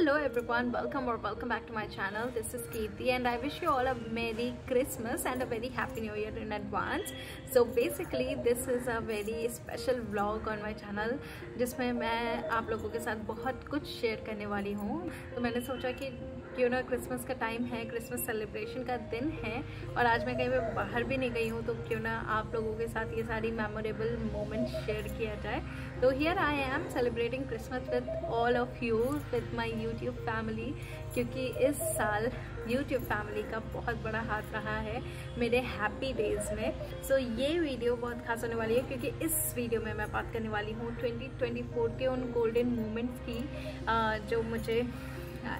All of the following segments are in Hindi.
Hello everyone, welcome or welcome back to my channel. This is Kirti and I wish you all a Merry Christmas and a very Happy New Year in advance. So basically this is a very special vlog on my channel जिसमें मैं आप लोगों के साथ बहुत कुछ शेयर करने वाली हूँ। तो मैंने सोचा कि क्यों ना क्रिसमस का टाइम है, क्रिसमस सेलिब्रेशन का दिन है और आज मैं कहीं पे बाहर भी नहीं गई हूँ, तो क्यों ना आप लोगों के साथ ये सारी मेमोरेबल मोमेंट शेयर किया जाए। तो here I am celebrating Christmas with all of you, with my YouTube family, क्योंकि इस साल यूट्यूब फैमिली का बहुत बड़ा हाथ रहा है मेरे हैप्पी डेज में। सो ये वीडियो बहुत खास होने वाली है क्योंकि इस वीडियो में मैं बात करने वाली हूँ 2024 के उन गोल्डन मोमेंट्स की जो मुझे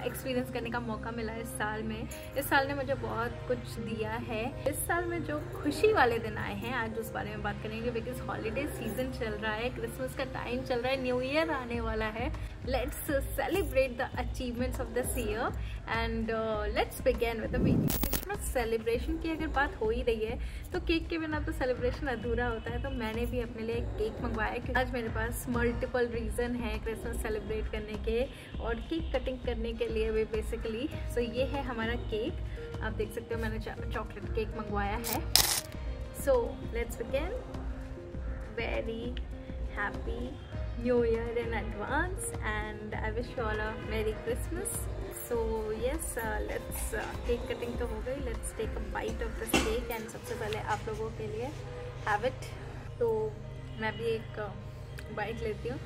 एक्सपीरियंस करने का मौका मिला इस साल में। इस साल ने मुझे बहुत कुछ दिया है। इस साल में जो खुशी वाले दिन आए हैं आज उस बारे में बात करेंगे, बिकॉज हॉलीडे सीजन चल रहा है, क्रिसमस का टाइम चल रहा है, न्यू ईयर आने वाला है। Let's celebrate the achievements of this year and let's begin with the video. Christmas celebration की अगर बात हो ही रही है तो केक के बिना तो सेलिब्रेशन अधूरा होता है, तो मैंने भी अपने लिए केक मंगवाया क्योंकि आज मेरे पास मल्टीपल रीज़न है क्रिसमस सेलिब्रेट करने के और केक कटिंग करने के लिए भी बेसिकली। सो ये है हमारा केक, आप देख सकते हो मैंने चॉकलेट केक मंगवाया है। So let's begin. Very happy new year in advance and I wish you all a merry Christmas. So yes, let's cake cutting तो हो गई, let's take a bite of this cake and सबसे पहले आप लोगों के लिए हैव इट। तो मैं भी एक बाइट लेती हूँ।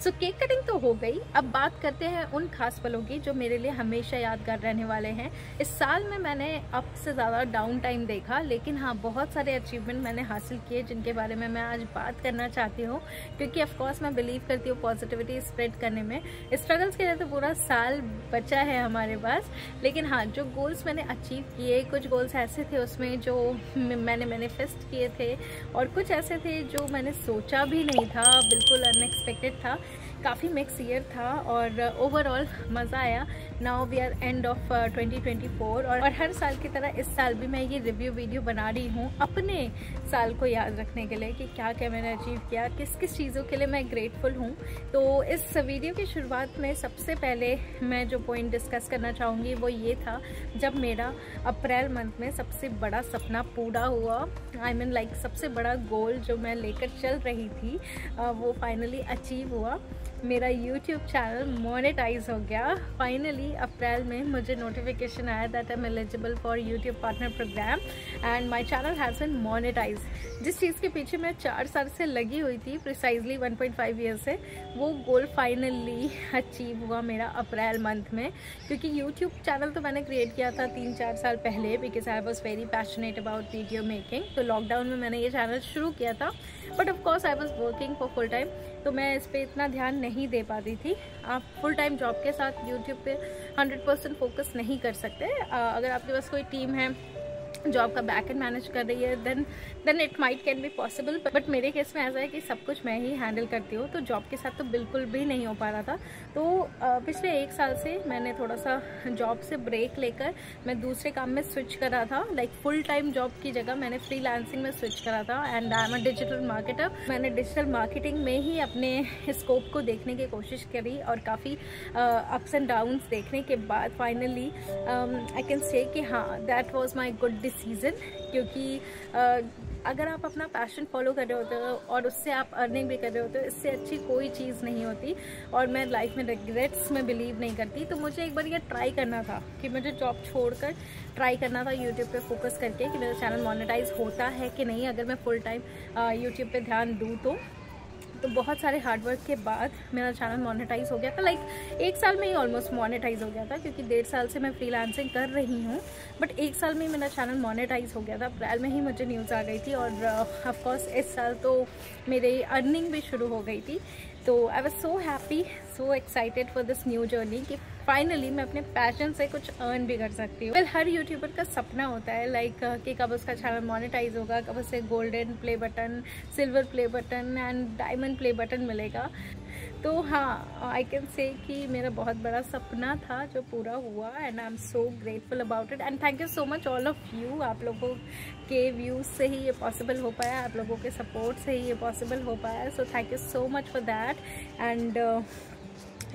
सो केक कटिंग तो हो गई, अब बात करते हैं उन खास पलों की जो मेरे लिए हमेशा यादगार रहने वाले हैं। इस साल में मैंने अब से ज़्यादा डाउन टाइम देखा, लेकिन हाँ बहुत सारे अचीवमेंट मैंने हासिल किए जिनके बारे में मैं आज बात करना चाहती हूँ, क्योंकि ऑफकोर्स मैं बिलीव करती हूँ पॉजिटिविटी स्प्रेड करने में। स्ट्रगल्स के लिए तो पूरा साल बचा है हमारे पास, लेकिन हाँ जो गोल्स मैंने अचीव किए, कुछ गोल्स ऐसे थे उसमें जो मैंने मैनिफेस्ट किए थे और कुछ ऐसे थे जो मैंने सोचा भी नहीं था, बिल्कुल अनएक्सपेक्टेड था। काफ़ी मिक्स ईयर था और ओवरऑल मज़ा आया। Now we are end of 2024 और हर साल की तरह इस साल भी मैं ये रिव्यू वीडियो बना रही हूँ अपने साल को याद रखने के लिए कि क्या क्या मैंने अचीव किया, किस किस चीज़ों के लिए मैं ग्रेटफुल हूँ। तो इस वीडियो की शुरुआत में सबसे पहले मैं जो पॉइंट डिस्कस करना चाहूँगी वो ये था जब मेरा अप्रैल मंथ में सबसे बड़ा सपना पूरा हुआ। आई मीन लाइक सबसे बड़ा गोल जो मैं लेकर चल रही थी वो फाइनली अचीव हुआ। मेरा YouTube चैनल मोनेटाइज हो गया फाइनली। अप्रैल में मुझे नोटिफिकेशन आया that I am eligible for YouTube partner program and my channel has been monetize. जिस चीज़ के पीछे मैं 4 साल से लगी हुई थी, प्रिसाइजली 1.5 ईयर से, वो गोल फाइनली अचीव हुआ मेरा अप्रैल मंथ में। क्योंकि YouTube चैनल तो मैंने क्रिएट किया था 3-4 साल पहले, because I was very passionate about video making. तो लॉकडाउन में मैंने ये चैनल शुरू किया था, but of course I was working for full time, तो मैं इस पर इतना ध्यान नहीं दे पाती थी। आप फुल टाइम जॉब के साथ यूट्यूब पे 100% फोकस नहीं कर सकते। अगर आपके पास कोई टीम है जॉब का बैक एंड मैनेज कर रही है then it might can be possible, but मेरे केस में ऐसा है कि सब कुछ मैं ही हैंडल करती हूँ, तो जॉब के साथ तो बिल्कुल भी नहीं हो पा रहा था। तो पिछले 1 साल से मैंने थोड़ा सा जॉब से ब्रेक लेकर मैं दूसरे काम में स्विच करा था। लाइक फुल टाइम जॉब की जगह मैंने फ्रीलांसिंग में स्विच करा था and I am a digital marketer. मैंने डिजिटल मार्केटिंग में ही अपने स्कोप को देखने की कोशिश करी और काफ़ी अप्स एंड डाउन्स देखने के बाद फाइनली आई कैन से कि हाँ that was my good decision. क्योंकि अगर आप अपना पैशन फॉलो कर रहे होते हो और उससे आप अर्निंग भी कर रहे होते हो, इससे अच्छी कोई चीज़ नहीं होती। और मैं लाइफ में रिग्रेट्स में बिलीव नहीं करती, तो मुझे एक बार ये ट्राई करना था कि मुझे जॉब छोड़कर ट्राई करना था यूट्यूब पे फोकस करके कि मेरा चैनल मोनेटाइज होता है कि नहीं अगर मैं फुल टाइम यूट्यूब पे ध्यान दूँ तो बहुत सारे हार्डवर्क के बाद मेरा चैनल मोनेटाइज हो गया था। लाइक 1 साल में ही ऑलमोस्ट मोनेटाइज हो गया था, क्योंकि 1.5 साल से मैं फ्रीलांसिंग कर रही हूँ, बट 1 साल में ही मेरा चैनल मोनेटाइज हो गया था। अप्रैल में ही मुझे न्यूज़ आ गई थी और ऑफकोर्स इस साल तो मेरी अर्निंग भी शुरू हो गई थी। तो I was so happy, so excited for this new journey कि फाइनली मैं अपने पैशन से कुछ अर्न भी कर सकती हूँ। वेल हर यूट्यूबर का सपना होता है लाइक कि कब उसका चैनल मोनेटाइज होगा, कब उसे golden play button, silver play button and diamond play button मिलेगा। तो हाँ आई कैन से कि मेरा बहुत बड़ा सपना था जो पूरा हुआ and I am so grateful about it and thank you so much all of you. आप लोगों के व्यूज़ से ही ये पॉसिबल हो पाया, आप लोगों के सपोर्ट से ही ये पॉसिबल हो पाया। So thank you so much for that and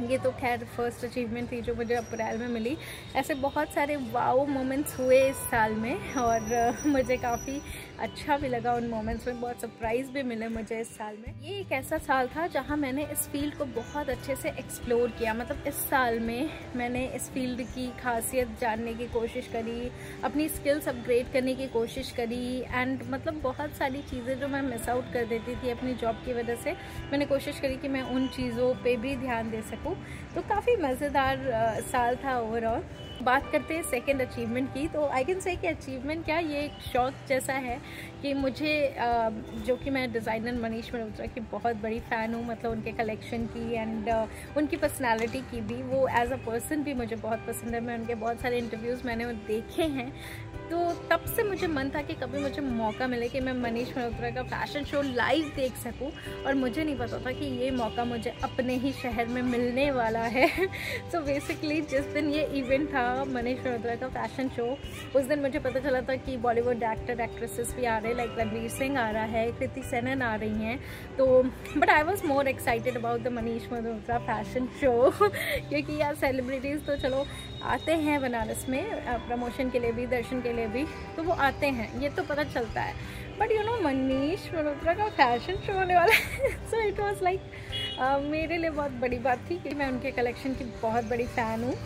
ये तो खैर फर्स्ट अचीवमेंट थी जो मुझे अप्रैल में मिली। ऐसे बहुत सारे वाओ मोमेंट्स हुए इस साल में और मुझे काफ़ी अच्छा भी लगा उन मोमेंट्स में, बहुत सरप्राइज़ भी मिले मुझे इस साल में। ये एक ऐसा साल था जहाँ मैंने इस फील्ड को बहुत अच्छे से एक्सप्लोर किया। मतलब इस साल में मैंने इस फील्ड की खासियत जानने की कोशिश करी, अपनी स्किल्स अपग्रेड करने की कोशिश करी एंड मतलब बहुत सारी चीज़ें जो मैं मिस आउट कर देती थी अपनी जॉब की वजह से, मैंने कोशिश करी कि मैं उन चीज़ों पे भी ध्यान दे सकूं। तो काफ़ी मज़ेदार साल था ओवरऑल। बात करते हैं सेकंड अचीवमेंट की, तो आई कैन से कि अचीवमेंट क्या, ये एक शौक जैसा है कि मुझे जो कि मैं डिज़ाइनर मनीष मल्होत्रा की बहुत बड़ी फ़ैन हूँ, मतलब उनके कलेक्शन की एंड उनकी पर्सनालिटी की भी। वो एज अ पर्सन भी मुझे बहुत पसंद है, मैं उनके बहुत सारे इंटरव्यूज़ मैंने देखे हैं। तो तब से मुझे मन था कि कभी मुझे मौका मिले कि मैं मनीष मल्होत्रा का फ़ैशन शो लाइव देख सकूं, और मुझे नहीं पता था कि ये मौका मुझे अपने ही शहर में मिलने वाला है। सो बेसिकली जिस दिन ये इवेंट था मनीष मल्होत्रा का फ़ैशन शो, उस दिन मुझे पता चला था कि बॉलीवुड एक्टर एक्ट्रेसेस भी आ रहे हैं, लाइक रणवीर सिंह आ रहा है, कृति सेनन आ रही हैं। तो but I was more excited about the Manish Malhotra fashion show क्योंकि यार सेलिब्रिटीज़ तो चलो आते हैं बनारस में प्रमोशन के लिए भी, दर्शन के लिए भी, तो वो आते हैं, ये तो पता चलता है। But you know Manish Malhotra का फैशन शो होने वाला है। सो इट वाज लाइक मेरे लिए बहुत बड़ी बात थी कि मैं उनके कलेक्शन की बहुत बड़ी फ़ैन हूँ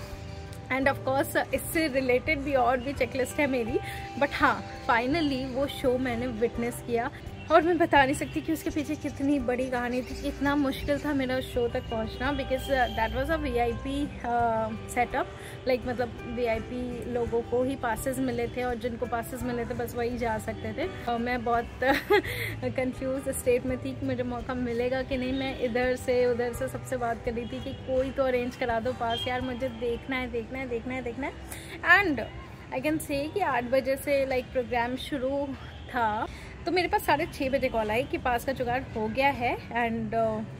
एंड ऑफ कोर्स इससे रिलेटेड भी और भी चेकलिस्ट है मेरी। बट हाँ, फाइनली वो शो मैंने विटनेस किया और मैं बता नहीं सकती कि उसके पीछे कितनी बड़ी कहानी थी, कितना मुश्किल था मेरा उस शो तक पहुंचना, because that was a VIP setup. Like मतलब वीआईपी लोगों को ही पासेस मिले थे और जिनको पासेस मिले थे बस वही जा सकते थे। मैं बहुत कंफ्यूज स्टेट में थी कि मुझे मौका मिलेगा कि नहीं। मैं इधर से उधर से सबसे बात कर रही थी कि कोई तो अरेंज करा दो पास यार, मुझे देखना है देखना है देखना है देखना है। एंड आई कैन से कि 8 बजे से लाइक प्रोग्राम शुरू था, तो मेरे पास 6:30 बजे कॉल आई कि पास का जुगाड़ हो गया है एंड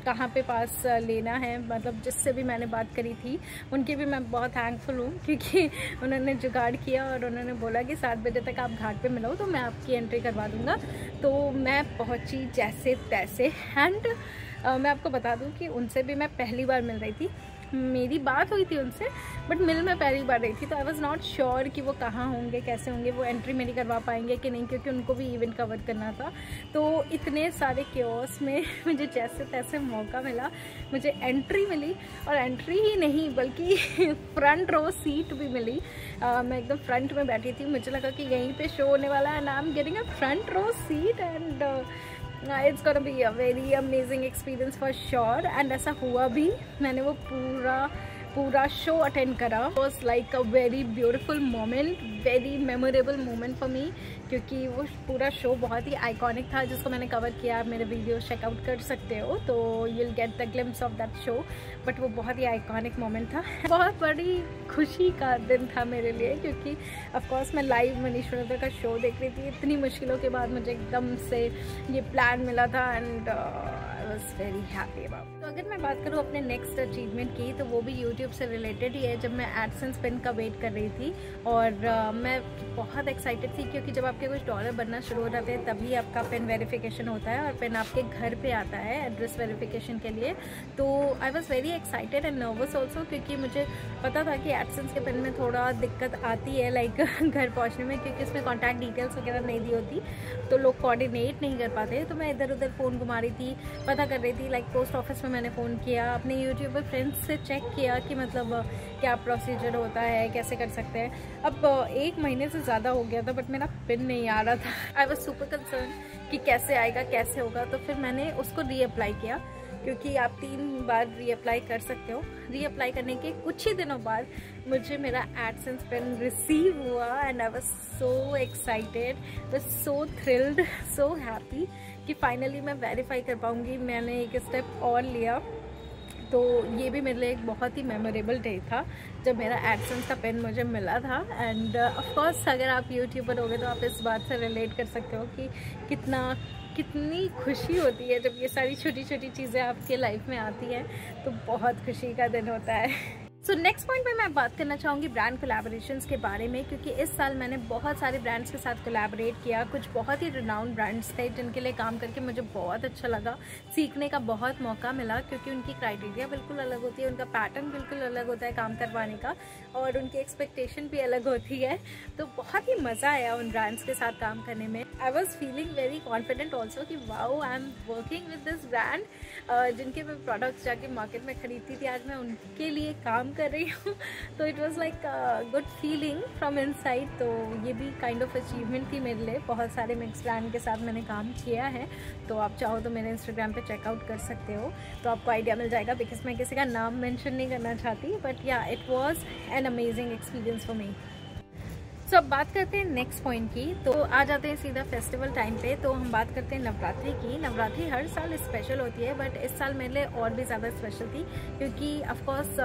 कहाँ पे पास लेना है। मतलब जिससे भी मैंने बात करी थी उनकी भी मैं बहुत थैंकफुल हूँ क्योंकि उन्होंने जुगाड़ किया और उन्होंने बोला कि 7 बजे तक आप घाट पे मिलो तो मैं आपकी एंट्री करवा दूँगा। तो मैं पहुँची जैसे तैसे एंड मैं आपको बता दूँ कि उनसे भी मैं पहली बार मिल रही थी। मेरी बात हुई थी उनसे बट मिल मैं पहली बार रही थी, तो आई वॉज नॉट श्योर कि वो कहाँ होंगे, कैसे होंगे, वो एंट्री मेरी करवा पाएंगे कि नहीं, क्योंकि उनको भी इवेंट कवर करना था। तो इतने सारे क्योस में मुझे जैसे तैसे मौका मिला, मुझे एंट्री मिली और एंट्री ही नहीं बल्कि फ्रंट रो सीट भी मिली। मैं एकदम फ्रंट में बैठी थी, मुझे लगा कि यहीं पे शो होने वाला है and I am getting a front row seat and it's gonna be a very amazing experience for sure. And ऐसा हुआ भी, मैंने वो पूरा शो अटेंड करा। Was like a very beautiful moment, very memorable moment for me, क्योंकि वो पूरा शो बहुत ही आइकॉनिक था जिसको मैंने कवर किया। आप मेरे वीडियो चेकआउट कर सकते हो तो you will get the glimpse of that show. But वो बहुत ही आइकॉनिक मोमेंट था, बहुत बड़ी खुशी का दिन था मेरे लिए, क्योंकि ऑफकोर्स मैं लाइव मनीष मल्होत्रा का शो देख रही थी। इतनी मुश्किलों के बाद मुझे एकदम से ये प्लान मिला था and I was very happy about. तो अगर मैं बात करूँ अपने नेक्स्ट अचीवमेंट की, तो वो भी यूट्यूब से रिलेटेड ही है। जब मैं एडसेंस पिन का वेट कर रही थी और मैं बहुत एक्साइटेड थी, क्योंकि जब आपके कुछ डॉलर बनना शुरू हो जाते हैं तभी आपका पिन वेरिफिकेशन होता है और पिन आपके घर पे आता है एड्रेस वेरिफिकेशन के लिए। तो I was very excited and nervous also, क्योंकि मुझे पता था कि एडसेंस के पिन में थोड़ा दिक्कत आती है लाइक घर पहुँचने में, क्योंकि उसमें कॉन्टैक्ट डिटेल्स वगैरह नहीं दी होती तो लोग कोऑर्डिनेट नहीं कर पाते। तो मैं इधर उधर फ़ोन घुमा रही थी, पता कर रही थी। लाइक पोस्ट ऑफिस में मैंने फ़ोन किया, अपने यूट्यूब पर फ्रेंड्स से चेक किया कि मतलब क्या प्रोसीजर होता है, कैसे कर सकते हैं। अब 1 महीने से ज़्यादा हो गया था बट मेरा पिन नहीं आ रहा था। आई वॉज सुपर कंसर्न कि कैसे आएगा, कैसे होगा। तो फिर मैंने उसको रीअप्लाई किया, क्योंकि आप 3 बार रीअप्लाई कर सकते हो। रीअप्लाई करने के कुछ ही दिनों बाद मुझे मेरा एडसेंस पिन रिसीव हुआ and I was so excited, was so thrilled, so happy कि फाइनली मैं वेरीफाई कर पाऊँगी। मैंने एक स्टेप और लिया, तो ये भी मेरे लिए एक बहुत ही मेमोरेबल डे था जब मेरा एडसेंस का पिन मुझे मिला था। एंड ऑफ कोर्स अगर आप यूट्यूबर होगे तो आप इस बात से रिलेट कर सकते हो कि कितनी खुशी होती है जब ये सारी छोटी छोटी चीज़ें आपके लाइफ में आती हैं, तो बहुत खुशी का दिन होता है। सो नेक्स्ट पॉइंट पे मैं बात करना चाहूँगी ब्रांड कोलैबोरेशंस के बारे में, क्योंकि इस साल मैंने बहुत सारे ब्रांड्स के साथ कोलैबोरेट किया। कुछ बहुत ही रिनाउंड ब्रांड्स थे जिनके लिए काम करके मुझे बहुत अच्छा लगा, सीखने का बहुत मौका मिला, क्योंकि उनकी क्राइटेरिया बिल्कुल अलग होती है, उनका पैटर्न बिल्कुल अलग होता है काम करवाने का, और उनकी एक्सपेक्टेशन भी अलग होती है। तो बहुत ही मज़ा आया उन ब्रांड्स के साथ काम करने में। I was feeling very confident also कि wow I am working with this brand. जिनके मैं प्रोडक्ट्स जाके मार्केट में खरीदती थी, आज मैं उनके लिए काम कर रही हूँ। तो it was like good feeling from inside. तो ये भी काइंड ऑफ अचीवमेंट थी मेरे लिए। बहुत सारे मिक्स ब्रांड के साथ मैंने काम किया है, तो आप चाहो तो मेरे इंस्टाग्राम पे चेकआउट कर सकते हो, तो आपको आइडिया मिल जाएगा। बिकॉज मैं किसी का नाम मेंशन नहीं करना चाहती, but yeah it was an amazing experience for me. So अब बात करते हैं नेक्स्ट पॉइंट की। तो आ जाते हैं सीधा फेस्टिवल टाइम पे। तो हम बात करते हैं नवरात्रि की। नवरात्रि हर साल स्पेशल होती है, बट इस साल मेरे लिए और भी ज़्यादा स्पेशल थी, क्योंकि ऑफकोर्स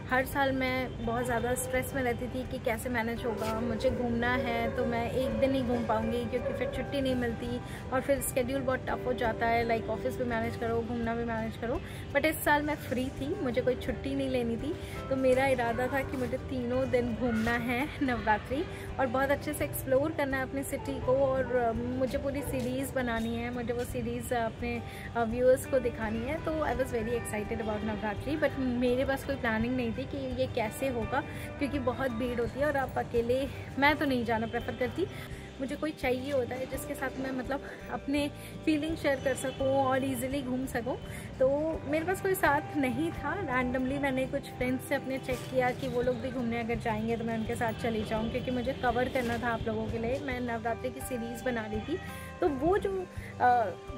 हर साल मैं बहुत ज़्यादा स्ट्रेस में रहती थी कि कैसे मैनेज होगा। मुझे घूमना है तो मैं एक दिन ही घूम पाऊँगी, क्योंकि फिर छुट्टी नहीं मिलती और फिर स्केड्यूल बहुत टफ हो जाता है, लाइक ऑफिस भी मैनेज करो, घूमना भी मैनेज करो। बट इस साल मैं फ्री थी, मुझे कोई छुट्टी नहीं लेनी थी, तो मेरा इरादा था कि मुझे 3 दिन घूमना है नवरात्रि, और बहुत अच्छे से एक्सप्लोर करना है अपनी सिटी को। और मुझे पूरी सीरीज़ बनानी है, मुझे वो सीरीज़ अपने व्यूअर्स को दिखानी है। तो आई was very excited about Navratri, but मेरे पास कोई प्लानिंग नहीं थी कि ये कैसे होगा, क्योंकि बहुत भीड़ होती है और आप अकेले, मैं तो नहीं जाना प्रेफर करती। मुझे कोई चाहिए होता है जिसके साथ मैं मतलब अपने फीलिंग शेयर कर सकूं और इजीली घूम सकूं। तो मेरे पास कोई साथ नहीं था। रैंडमली मैंने कुछ फ्रेंड्स से अपने चेक किया कि वो लोग भी घूमने अगर जाएंगे तो मैं उनके साथ चली जाऊं, क्योंकि मुझे कवर करना था आप लोगों के लिए। मैं नवरात्रि की सीरीज़ बना रही थी, तो वो जो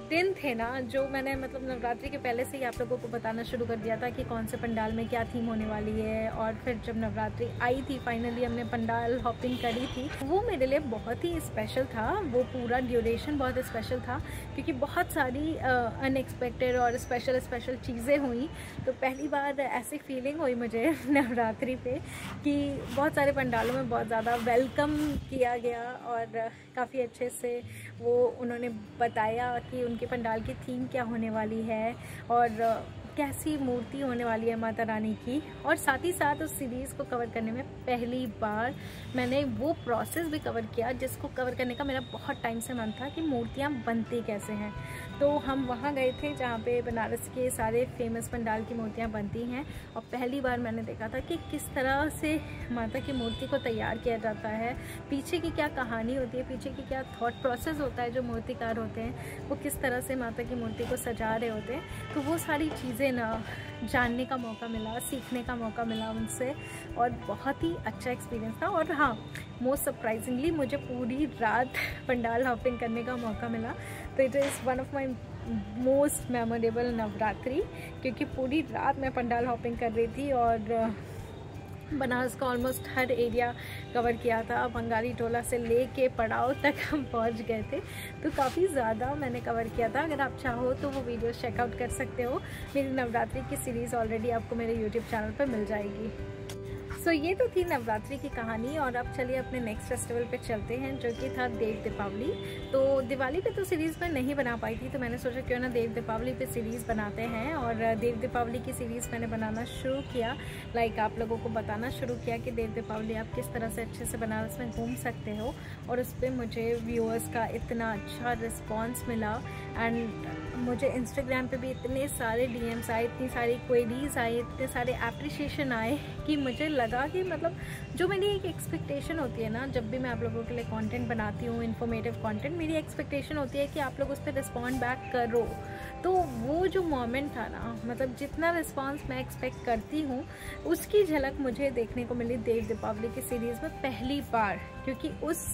दिन थे ना, जो मैंने मतलब नवरात्रि के पहले से ही आप लोगों को बताना शुरू कर दिया था कि कौन से पंडाल में क्या थीम होने वाली है। और फिर जब नवरात्रि आई थी, फाइनली हमने पंडाल हॉपिंग करी थी, वो मेरे लिए बहुत ही स्पेशल था। वो पूरा ड्यूरेशन बहुत स्पेशल था, क्योंकि बहुत सारी अनएक्सपेक्टेड और स्पेशल चीज़ें हुई। तो पहली बार ऐसी फीलिंग हुई मुझे नवरात्रि पे कि बहुत सारे पंडालों में बहुत ज़्यादा वेलकम किया गया, और काफ़ी अच्छे से वो उन्होंने बताया कि उनके पंडाल की थीम क्या होने वाली है और कैसी मूर्ति होने वाली है माता रानी की। और साथ ही साथ उस सीरीज़ को कवर करने में पहली बार मैंने वो प्रोसेस भी कवर किया जिसको कवर करने का मेरा बहुत टाइम से मन था, कि मूर्तियाँ बनती कैसे हैं। तो हम वहाँ गए थे जहाँ पे बनारस के सारे फेमस पंडाल की मूर्तियाँ बनती हैं, और पहली बार मैंने देखा था कि किस तरह से माता की मूर्ति को तैयार किया जाता है, पीछे की क्या कहानी होती है, पीछे की क्या थॉट प्रोसेस होता है। जो मूर्तिकार होते हैं वो किस तरह से माता की मूर्ति को सजा रहे होते हैं। तो वो सारी चीज़ें ना जानने का मौका मिला, सीखने का मौका मिला उनसे, और बहुत ही अच्छा एक्सपीरियंस था। और हाँ, मोस्ट सरप्राइजिंगली मुझे पूरी रात पंडाल हॉपिंग करने का मौका मिला। तो it is one of my most memorable Navratri, क्योंकि पूरी रात मैं पंडाल हॉपिंग कर रही थी और बनारस का ऑलमोस्ट हर एरिया कवर किया था। बंगाली टोला से लेके पड़ाव तक हम पहुंच गए थे, तो काफ़ी ज़्यादा मैंने कवर किया था। अगर आप चाहो तो वो वीडियो चेकआउट कर सकते हो। मेरी नवरात्रि की सीरीज़ ऑलरेडी आपको मेरे यूट्यूब चैनल पर मिल जाएगी। सो ये तो थी नवरात्रि की कहानी, और अब चलिए अपने नेक्स्ट फेस्टिवल पे चलते हैं, जो कि था देव दीपावली। तो दिवाली पे तो सीरीज़ में नहीं बना पाई थी, तो मैंने सोचा क्यों ना देव दीपावली पे सीरीज़ बनाते हैं। और देव दीपावली की सीरीज़ मैंने बनाना शुरू किया, लाइक आप लोगों को बताना शुरू किया कि देव दीपावली आप किस तरह से अच्छे से बनारस में घूम सकते हो। और उस पर मुझे व्यूअर्स का इतना अच्छा रिस्पॉन्स मिला, एंड मुझे इंस्टाग्राम पे भी इतने सारे DMs आए, इतनी सारी क्वेरीज आए, इतने सारे एप्रिशिएशन आए, कि मुझे लगा कि मतलब जो मेरी एक एक्सपेक्टेशन होती है ना, जब भी मैं आप लोगों के लिए कंटेंट बनाती हूँ, इन्फॉर्मेटिव कंटेंट, मेरी एक्सपेक्टेशन होती है कि आप लोग उस पर रिस्पॉन्ड बैक करो। तो वो जो मोमेंट था ना, मतलब जितना रिस्पॉन्स मैं एक्सपेक्ट करती हूँ उसकी झलक मुझे देखने को मिली देव दीपावली की सीरीज़ में पहली बार। क्योंकि उस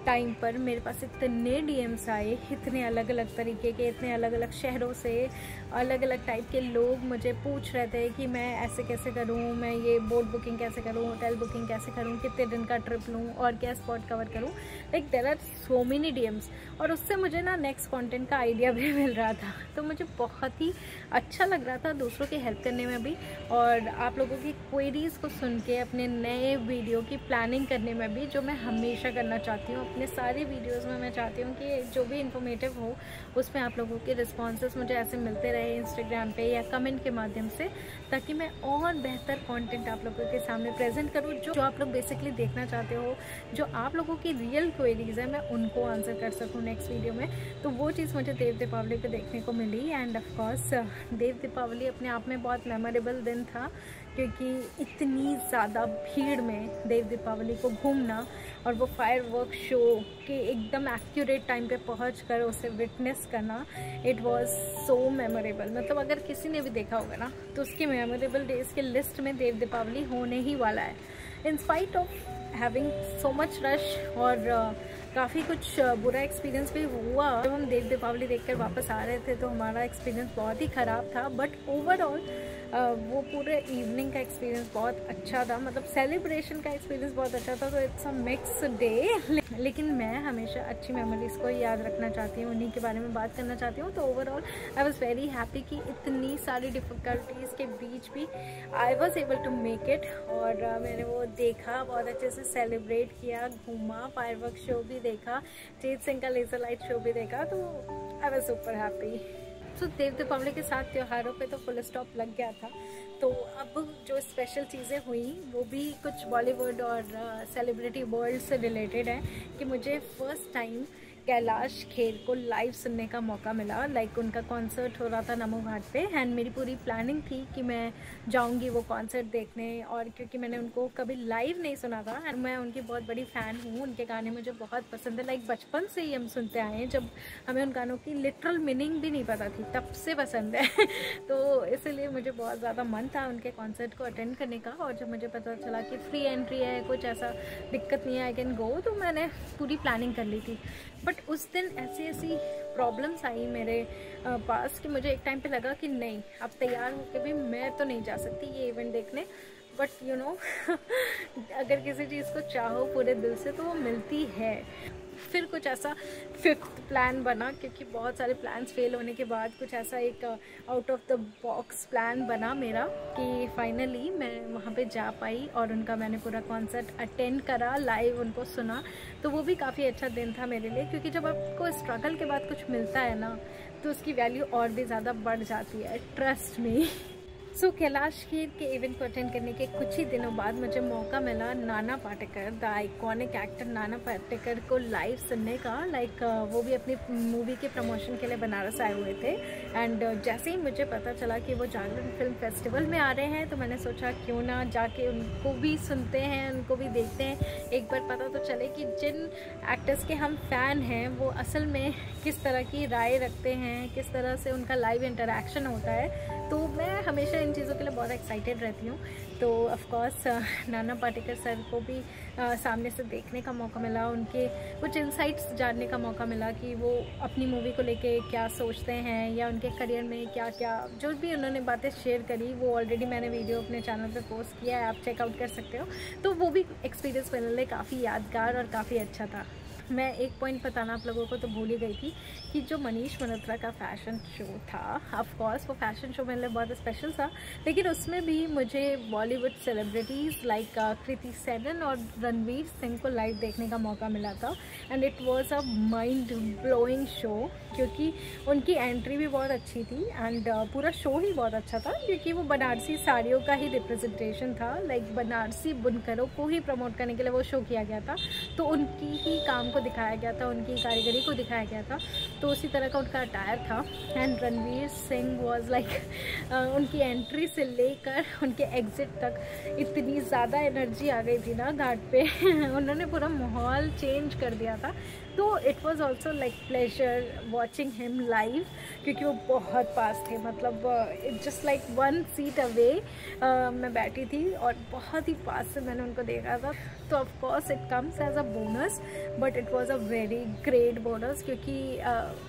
टाइम पर मेरे पास इतने DMs आए, इतने अलग अलग तरीके के, इतने अलग अलग शहरों से अलग अलग टाइप के लोग मुझे पूछ रहे थे कि मैं ऐसे कैसे करूं, मैं ये बोट बुकिंग कैसे करूं, होटल बुकिंग कैसे करूं, कितने दिन का ट्रिप लूं और क्या स्पॉट कवर करूं। Like there are so many DMs, और उससे मुझे ना नेक्स्ट कंटेंट का आइडिया भी मिल रहा था। तो मुझे बहुत ही अच्छा लग रहा था दूसरों की हेल्प करने में भी, और आप लोगों की क्वेरीज़ को सुन के अपने नए वीडियो की प्लानिंग करने में भी, जो मैं हमेशा करना चाहती हूँ। अपने सारे वीडियोस में मैं चाहती हूँ कि जो भी इन्फॉर्मेटिव हो उसमें आप लोगों के रिस्पॉन्सेस मुझे ऐसे मिलते रहे इंस्टाग्राम पे या कमेंट के माध्यम से, ताकि मैं और बेहतर कंटेंट कंटेंट आप लोगों के सामने प्रेजेंट करूँ जो आप लोग बेसिकली देखना चाहते हो, जो आप लोगों की रियल क्वेरीज है, मैं उनको आंसर कर सकूँ नेक्स्ट वीडियो में। तो वो चीज़ मुझे देव दीपावली पे देखने को मिली। एंड ऑफ कोर्स देव दीपावली अपने आप में बहुत मेमोरेबल दिन था, क्योंकि इतनी ज़्यादा भीड़ में देव दीपावली को घूमना और वो फायरवर्क शो के एकदम एक्यूरेट टाइम पे पहुँच कर उसे विटनेस करना, इट वाज सो मेमोरेबल। मतलब अगर किसी ने भी देखा होगा ना तो उसके मेमोरेबल डेज के लिस्ट में देव दीपावली होने ही वाला है। In spite of having so much rush और काफ़ी कुछ बुरा एक्सपीरियंस भी हुआ। जब हम देव दीपावली देखकर वापस आ रहे थे तो हमारा एक्सपीरियंस बहुत ही ख़राब था, बट ओवरऑल वो पूरे इवनिंग का एक्सपीरियंस बहुत अच्छा था। मतलब सेलिब्रेशन का एक्सपीरियंस बहुत अच्छा था। तो इट्स अ मिक्स डे, लेकिन मैं हमेशा अच्छी मेमोरीज़ को याद रखना चाहती हूँ, उन्हीं के बारे में बात करना चाहती हूँ। तो overall I was very happy कि इतनी सारी डिफ़िकल्टीज़ के बीच भी I was able to make it. और मैंने वो देखा, बहुत अच्छे से सेलिब्रेट किया, घूमा, फायरवर्क शो भी देखा, जीत सिंह का लेज़र लाइट शो भी देखा। तो आई वॉज सुपर हैप्पी। तो देव दीपावली के साथ त्योहारों पे तो फुल स्टॉप लग गया था। तो अब जो स्पेशल चीज़ें हुई वो भी कुछ बॉलीवुड और सेलिब्रिटी वर्ल्ड से रिलेटेड है कि मुझे फर्स्ट टाइम कैलाश खेर को लाइव सुनने का मौका मिला। लाइक उनका कॉन्सर्ट हो रहा था नमो घाट पे, एंड मेरी पूरी प्लानिंग थी कि मैं जाऊंगी वो कॉन्सर्ट देखने। और क्योंकि मैंने उनको कभी लाइव नहीं सुना था एंड मैं उनकी बहुत बड़ी फ़ैन हूँ, उनके गाने मुझे बहुत पसंद है। लाइक बचपन से ही हम सुनते आए हैं, जब हमें उन गानों की लिटरल मीनिंग भी नहीं पता थी तब से पसंद है। तो इसलिए मुझे बहुत ज़्यादा मन था उनके कॉन्सर्ट को अटेंड करने का। और जब मुझे पता चला कि फ्री एंट्री है, कुछ ऐसा दिक्कत नहीं है, आई कैन गो, तो मैंने पूरी प्लानिंग कर ली थी। बट उस दिन ऐसी प्रॉब्लम्स आई मेरे पास कि मुझे एक टाइम पे लगा कि नहीं, अब तैयार होकर भी मैं तो नहीं जा सकती ये इवेंट देखने। बट यू नो अगर किसी चीज़ को चाहो पूरे दिल से तो वो मिलती है। फिर कुछ ऐसा फिफ्थ प्लान बना, क्योंकि बहुत सारे प्लान्स फेल होने के बाद कुछ ऐसा एक out of the box plan बना मेरा कि फाइनली मैं वहाँ पे जा पाई और उनका मैंने पूरा कॉन्सर्ट अटेंड करा, लाइव उनको सुना। तो वो भी काफ़ी अच्छा दिन था मेरे लिए, क्योंकि जब आपको स्ट्रगल के बाद कुछ मिलता है ना तो उसकी वैल्यू और भी ज़्यादा बढ़ जाती है, ट्रस्ट मी। सो कैलाश खेर के इवेंट को अटेंड करने के कुछ ही दिनों बाद मुझे मौका मिला Nana Patekar, the iconic actor Nana Patekar को लाइव सुनने का। लाइक वो भी अपनी मूवी के प्रमोशन के लिए बनारस आए हुए थे। एंड जैसे ही मुझे पता चला कि वो जागरण फिल्म फेस्टिवल में आ रहे हैं तो मैंने सोचा क्यों ना जाके उनको भी सुनते हैं, उनको भी देखते हैं, एक बार पता तो चले कि जिन एक्टर्स के हम फ़ैन हैं वो असल में किस तरह की राय रखते हैं, किस तरह से उनका लाइव इंटरेक्शन होता है। तो मैं हमेशा इन चीज़ों के लिए बहुत एक्साइटेड रहती हूँ। तो of course Nana Patekar sir को भी सामने से देखने का मौका मिला, उनके कुछ इंसाइट्स जानने का मौका मिला कि वो अपनी मूवी को लेके क्या सोचते हैं या उनके करियर में क्या क्या जो भी उन्होंने बातें शेयर करी वो ऑलरेडी मैंने वीडियो अपने चैनल पे पोस्ट किया है, आप चेकआउट कर सकते हो। तो वो भी एक्सपीरियंस मेरे लिए काफ़ी यादगार और काफ़ी अच्छा था। मैं एक पॉइंट बताना आप लोगों को तो भूल ही गई थी कि जो मनीष मल्होत्रा का फ़ैशन शो था, ऑफ कोर्स वो फैशन शो मेरे लिए बहुत स्पेशल था, लेकिन उसमें भी मुझे बॉलीवुड सेलिब्रिटीज़ लाइक कृति सेनन और रणवीर सिंह को लाइव देखने का मौका मिला था। And it was a mind blowing show, क्योंकि उनकी एंट्री भी बहुत अच्छी थी एंड पूरा शो ही बहुत अच्छा था, क्योंकि वो बनारसी साड़ियों का ही रिप्रेजेंटेशन था। लाइक बनारसी बुनकरों को ही प्रमोट करने के लिए वो शो किया गया था, तो उनकी ही काम को दिखाया गया था, उनकी कारीगरी को दिखाया गया था। तो उसी तरह का उनका अटायर था। And Ranveer Singh was like उनकी एंट्री से लेकर उनके एग्जिट तक इतनी ज़्यादा एनर्जी आ गई थी ना घाट पे उन्होंने पूरा माहौल चेंज कर दिया था। तो it was also like pleasure watching him live, क्योंकि वो बहुत पास थे। मतलब it just like 1 seat away मैं बैठी थी और बहुत ही पास से मैंने उनको देखा था। तो of course it comes as a bonus, but it was a very great bonus, क्योंकि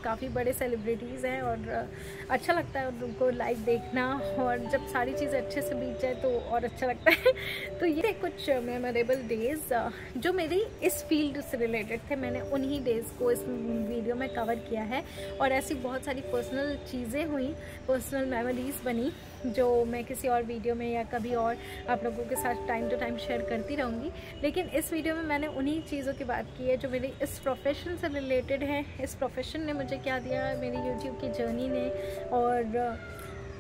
काफ़ी बड़े सेलिब्रिटीज़ हैं और अच्छा लगता है उनको लाइव देखना, और जब सारी चीज़ें अच्छे से बीत जाए तो और अच्छा लगता है। तो ये कुछ मेमोरेबल डेज़ जो मेरी इस फील्ड से रिलेटेड थे, मैंने उन्हीं डेज़ को इस वीडियो में कवर किया है। और ऐसी बहुत सारी पर्सनल चीज़ें हुई, पर्सनल मेमोरीज़ बनी, जो मैं किसी और वीडियो में या कभी और आप लोगों के साथ टाइम टू टाइम शेयर करती रहूँगी। लेकिन इस वीडियो में मैंने उन्हीं चीज़ों की बात की है जो मेरी इस प्रोफेशन से रिलेटेड है। इस प्रोफेशन ने मुझे क्या दिया, मेरी यूट्यूब की जर्नी ने, और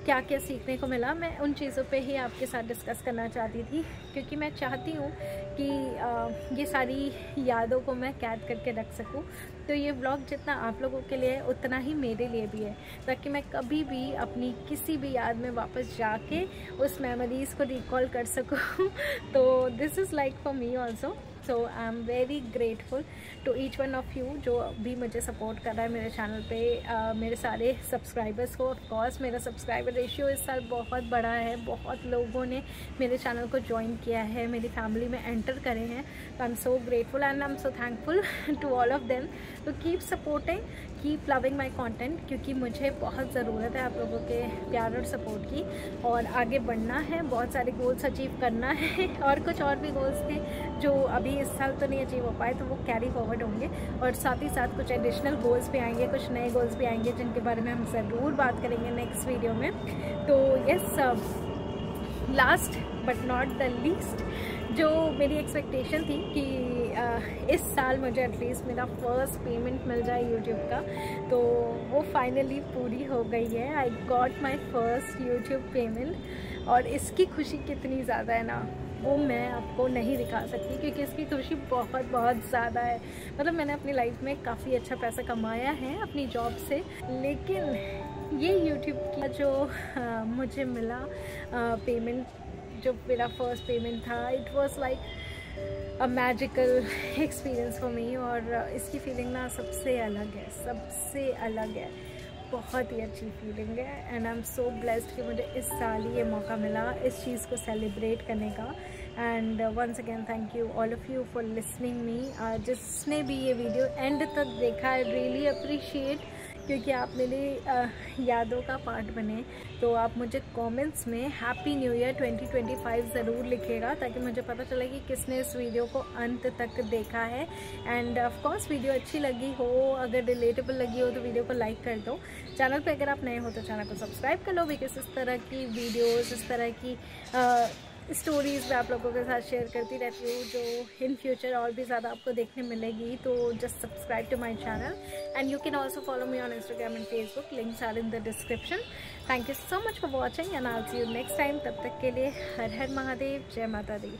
क्या क्या सीखने को मिला, मैं उन चीज़ों पे ही आपके साथ डिस्कस करना चाहती थी, क्योंकि मैं चाहती हूँ कि ये सारी यादों को मैं कैद करके रख सकूँ। तो ये व्लॉग जितना आप लोगों के लिए है उतना ही मेरे लिए भी है, ताकि मैं कभी भी अपनी किसी भी याद में वापस जाके उस मेमोरीज़ को रिकॉल कर सकूँ। तो this is like for me also. So I am very grateful to each one of you जो भी मुझे सपोर्ट कर रहा है मेरे चैनल पे, मेरे सारे सब्सक्राइबर्स को। ऑफ कोर्स मेरा सब्सक्राइबर रेशियो इस साल बहुत बड़ा है, बहुत लोगों ने मेरे चैनल को ज्वाइन किया है, मेरी फैमिली में एंटर करे हैं। तो I am so grateful and I am so thankful to all of them. तो keep supporting, keep loving my content, क्योंकि मुझे बहुत ज़रूरत है आप लोगों के प्यार और सपोर्ट की। और आगे बढ़ना है, बहुत सारे गोल्स अचीव करना है, और कुछ और भी गोल्स थे जो अभी इस साल तो नहीं अचीव हो पाए, तो वो कैरी फॉरवर्ड होंगे। और साथ ही साथ कुछ एडिशनल गोल्स भी आएंगे, कुछ नए गोल्स भी आएंगे जिनके बारे में हम ज़रूर बात करेंगे नेक्स्ट वीडियो में। तो yes, last but not the least, जो मेरी एक्सपेक्टेशन थी कि इस साल मुझे एटलीस्ट मेरा फर्स्ट पेमेंट मिल जाए यूट्यूब का, तो वो फाइनली पूरी हो गई है। I got my first YouTube payment, और इसकी खुशी कितनी ज़्यादा है ना, वो मैं आपको नहीं दिखा सकती, क्योंकि इसकी खुशी बहुत बहुत ज़्यादा है। मतलब मैंने अपनी लाइफ में काफ़ी अच्छा पैसा कमाया है अपनी जॉब से, लेकिन ये यूट्यूब का जो मुझे मिला पेमेंट, जो मेरा फर्स्ट पेमेंट था, it was like a magical experience for मी। और इसकी फीलिंग ना सबसे अलग है, सबसे अलग है, बहुत ही अच्छी फीलिंग है। And I am so blessed कि मुझे इस साल ही ये मौका मिला इस चीज़ को सेलिब्रेट करने का। And once again thank you all of you for listening me. जिसने भी ये वीडियो एंड तक देखा, आई रियली अप्रिशिएट, क्योंकि आप मेरी यादों का पार्ट बने। तो आप मुझे कमेंट्स में हैप्पी न्यू ईयर 2025 ज़रूर लिखिएगा, ताकि मुझे पता चले कि किसने इस वीडियो को अंत तक देखा है। एंड ऑफ कोर्स वीडियो अच्छी लगी हो, अगर रिलेटेबल लगी हो तो वीडियो को लाइक कर दो। चैनल पे अगर आप नए हो तो चैनल को सब्सक्राइब कर लो, बिकॉज इस तरह की वीडियोज़, इस तरह की स्टोरीज़ मैं आप लोगों के साथ शेयर करती रहती हूँ, जो इन फ्यूचर और भी ज़्यादा आपको देखने मिलेगी। तो just subscribe to my channel and you can also follow me on Instagram and Facebook, links are in the description. Thank you so much for watching and I will see you next time. तब तक के लिए हर हर महादेव, जय माता दी।